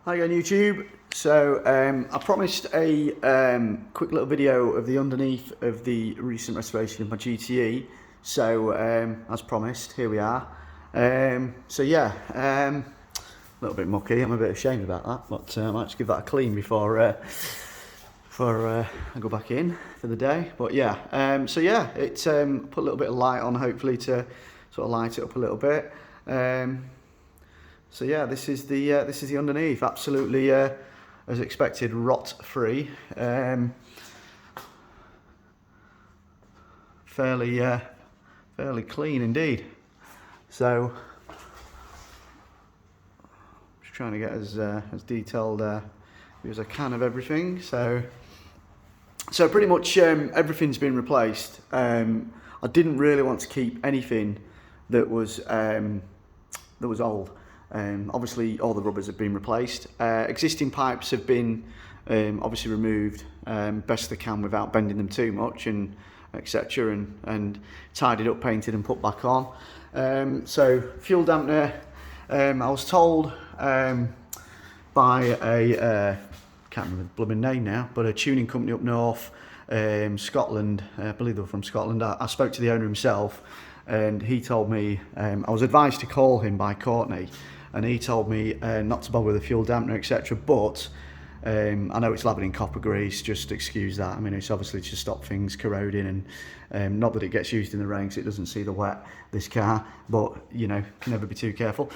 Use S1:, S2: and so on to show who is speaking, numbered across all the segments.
S1: Hi on YouTube. So I promised a quick little video of the underneath of the recent restoration of my GTE. So as promised, here we are. So yeah, a little bit mucky. I'm a bit ashamed about that, but I might just give that a clean before I go back in for the day. But yeah, so yeah, it's put a little bit of light on, hopefully to sort of light it up a little bit. So yeah, this is the underneath, absolutely as expected, rot free. Fairly clean indeed. So just trying to get as detailed as I can of everything. So pretty much everything's been replaced. I didn't really want to keep anything that was old. Obviously all the rubbers have been replaced. Existing pipes have been obviously removed best they can without bending them too much, and etc, and tidied up, painted and put back on. So fuel dampener, I was told by a can't remember the blooming name now, but a tuning company up north, Scotland, I believe they were from Scotland. I spoke to the owner himself, and he told me, I was advised to call him by Courtney, and he told me not to bother with the fuel dampener, etc. But I know it's lathered in copper grease, just excuse that. I mean, it's obviously to stop things corroding, and not that it gets used in the rain because it doesn't see the wet, this car, but you know, can never be too careful.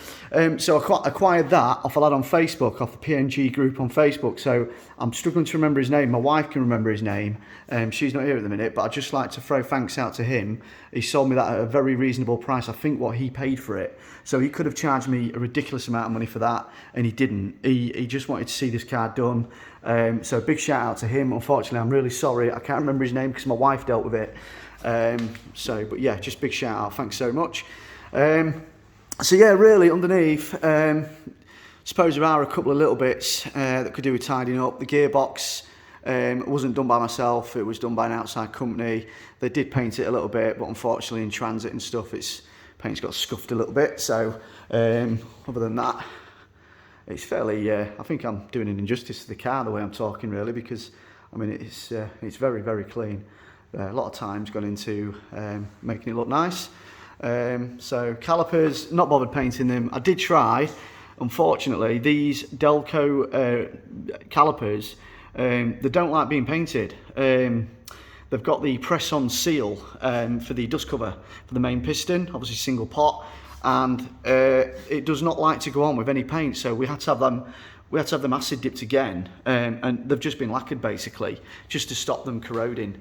S1: So I acquired that off a lad on Facebook, off the PNG group on Facebook. So I'm struggling to remember his name. My wife can remember his name. She's not here at the minute, but I'd just like to throw thanks out to him. He sold me that at a very reasonable price. I think what he paid for it. So he could have charged me a ridiculous amount of money for that, and he didn't. He just wanted to see this car done. So big shout out to him. Unfortunately, I'm really sorry, I can't remember his name because my wife dealt with it. But yeah, just big shout out, thanks so much. So yeah, really underneath, suppose there are a couple of little bits that could do with tidying up. The gearbox wasn't done by myself, it was done by an outside company. They did paint it a little bit, but unfortunately in transit and stuff, paint's got scuffed a little bit. So other than that, it's fairly, I think I'm doing an injustice to the car the way I'm talking, really, because I mean it's very, very clean. A lot of time's gone into making it look nice. So calipers, not bothered painting them. I did try. Unfortunately, these Delco calipers, they don't like being painted. They've got the press-on seal for the dust cover for the main piston, obviously single pot, and it does not like to go on with any paint. So we had to have them acid dipped again, and they've just been lacquered basically, just to stop them corroding.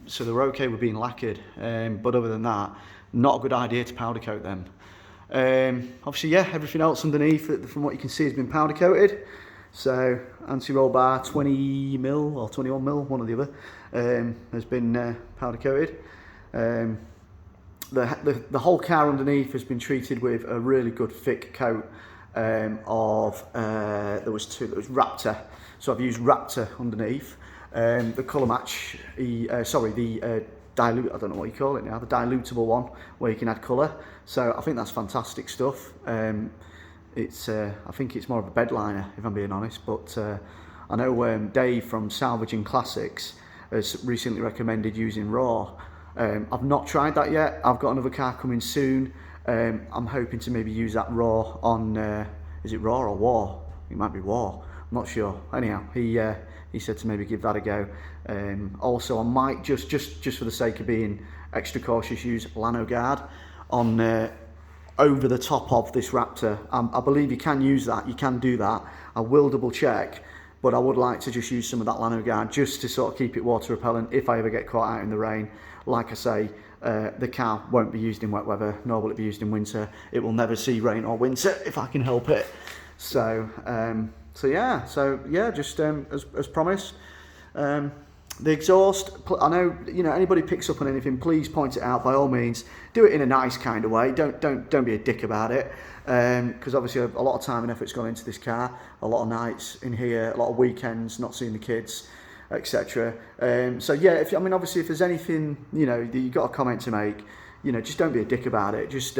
S1: So they're okay with being lacquered, but other than that, not a good idea to powder coat them. Obviously, yeah, everything else underneath, from what you can see, has been powder coated. So anti-roll bar 20mm or 21mm, one or the other, has been powder coated. The whole car underneath has been treated with a really good thick coat of there was Raptor. So I've used Raptor underneath. The colour match, the dilute, I don't know what you call it now, the dilutable one where you can add colour. So I think that's fantastic stuff. I think it's more of a bed liner, if I'm being honest, but I know Dave from Salvaging Classics has recently recommended using raw. I've not tried that yet. I've got another car coming soon. I'm hoping to maybe use that raw on, is it raw or war? It might be war, I'm not sure. Anyhow, he said to maybe give that a go. Also, I might just for the sake of being extra cautious, use Lano Guard on over the top of this Raptor. I believe you can use that, you can do that. I will double check, but I would like to just use some of that Lano Guard just to sort of keep it water repellent if I ever get caught out in the rain. Like I say, the car won't be used in wet weather, nor will it be used in winter. It will never see rain or winter if I can help it. So yeah, just as promised. The exhaust, I know, you know, anybody picks up on anything, please point it out by all means. Do it in a nice kind of way. Don't be a dick about it, because obviously a lot of time and effort's gone into this car. A lot of nights in here, a lot of weekends not seeing the kids, etc. So yeah, obviously if there's anything, you know, that you've got a comment to make, you know, just don't be a dick about it. Just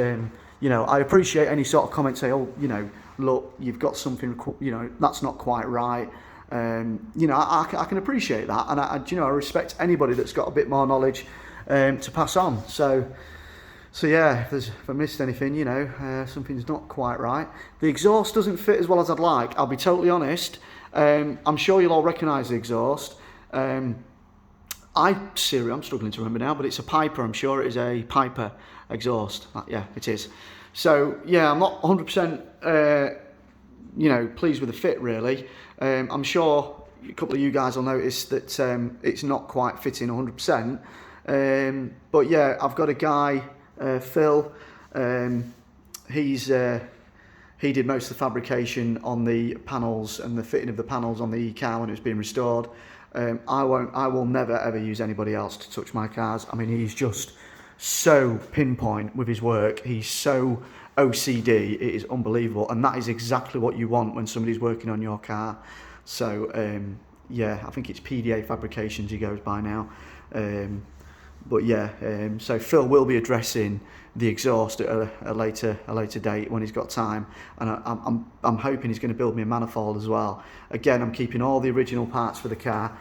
S1: you know, I appreciate any sort of comment, say, oh, you know, look, you've got something, you know, that's not quite right. You know, I can appreciate that, and you know, I respect anybody that's got a bit more knowledge to pass on. So yeah, if I missed anything, you know, something's not quite right. The exhaust doesn't fit as well as I'd like. I'll be totally honest. I'm sure you'll all recognise the exhaust. I'm struggling to remember now, but it's a Piper. I'm sure it is a Piper exhaust. Yeah, it is. So yeah, I'm not 100%, you know, pleased with the fit really. I'm sure a couple of you guys will notice that it's not quite fitting 100%. But yeah, I've got a guy, Phil. He did most of the fabrication on the panels and the fitting of the panels on the car when it was being restored. I will never ever use anybody else to touch my cars. I mean, he's just so pinpoint with his work. He's so OCD, it is unbelievable, and that is exactly what you want when somebody's working on your car. So yeah, I think it's PDA Fabrications he goes by now. But yeah, so Phil will be addressing the exhaust at a later date when he's got time, and I'm hoping he's going to build me a manifold as well. Again, I'm keeping all the original parts for the car,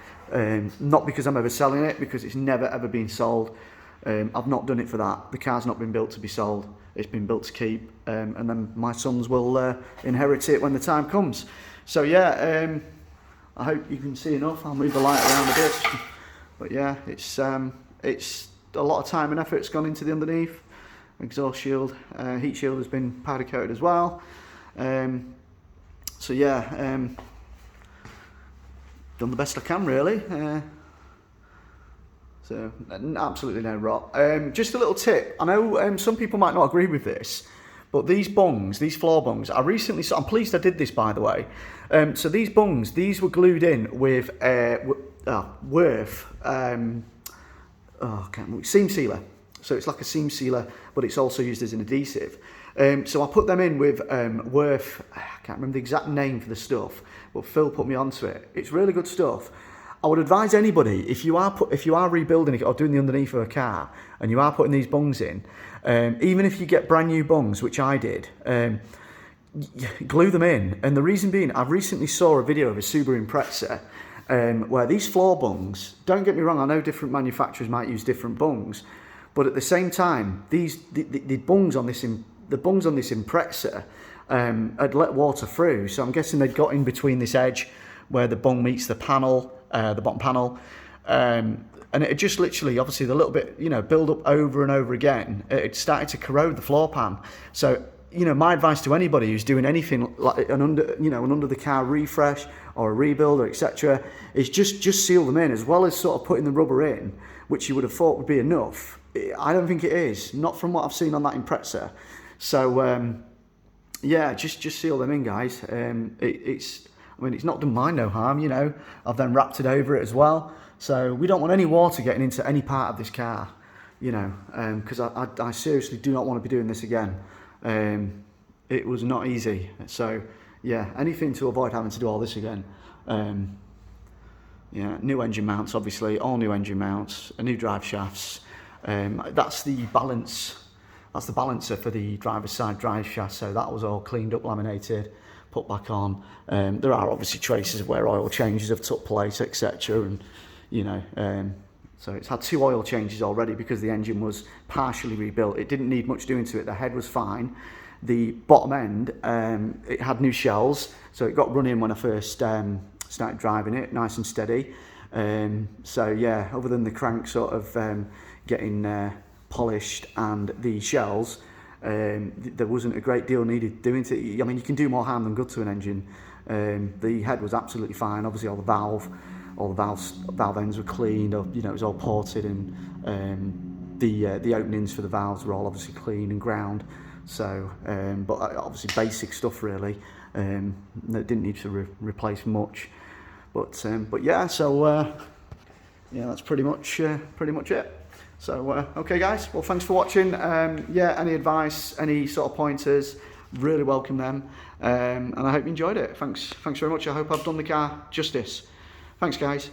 S1: not because I'm ever selling it, because it's never ever been sold. I've not done it for that. The car's not been built to be sold. It's been built to keep, and then my sons will inherit it when the time comes. So yeah, I hope you can see enough. I'll move the light around a bit, but yeah, it's a lot of time and effort has gone into the underneath. Exhaust shield, heat shield has been powder coated as well. So yeah, done the best I can really. So absolutely no rot. Just a little tip. I know some people might not agree with this, but these bungs, these floor bungs, I recently saw. I'm pleased I did this, by the way. So these bungs, these were glued in with Worth. Seam sealer. So it's like a seam sealer, but it's also used as an adhesive. So I put them in with Worth. I can't remember the exact name for the stuff, but Phil put me onto it. It's really good stuff. I would advise anybody, if you are rebuilding it or doing the underneath of a car, and you are putting these bungs in, even if you get brand new bungs, which I did, glue them in. And the reason being, I recently saw a video of a Subaru Impreza, where these floor bungs, don't get me wrong, I know different manufacturers might use different bungs, but at the same time, the bungs on this Impreza had let water through, so I'm guessing they'd got in between this edge where the bung meets the panel, the bottom panel, and it just literally, obviously, the little bit, you know, build up over and over again. It started to corrode the floor pan. So, you know, my advice to anybody who's doing anything like an under the car refresh or a rebuild or etc. is just seal them in, as well as sort of putting the rubber in, which you would have thought would be enough. I don't think it is, not from what I've seen on that Impreza. So yeah, just seal them in, guys. I mean, it's not done mine no harm, you know. I've then wrapped it over it as well. So we don't want any water getting into any part of this car, you know, because I seriously do not want to be doing this again. It was not easy. So yeah, anything to avoid having to do all this again. Yeah, new engine mounts, obviously, all new engine mounts, a new drive shafts. That's the balance. That's the balancer for the driver's side drive shaft. So that was all cleaned up, laminated, put back on. There are obviously traces of where oil changes have took place, etc. And you know, so it's had 2 oil changes already because the engine was partially rebuilt. It didn't need much doing to it. The head was fine. The bottom end, it had new shells, so it got running when I first started driving it, nice and steady. So yeah, other than the crank sort of getting polished and the shells, there wasn't a great deal needed doing to it. I mean, you can do more harm than good to an engine. The head was absolutely fine. Obviously, all the valve ends were cleaned. You know, it was all ported, and the openings for the valves were all obviously clean and ground. So, but obviously basic stuff really. That didn't need to replace much. But yeah, so yeah, that's pretty much it. So okay guys, well thanks for watching. Yeah, any advice, any sort of pointers, really welcome them, and I hope you enjoyed it. Thanks very much. I hope I've done the car justice. Thanks guys.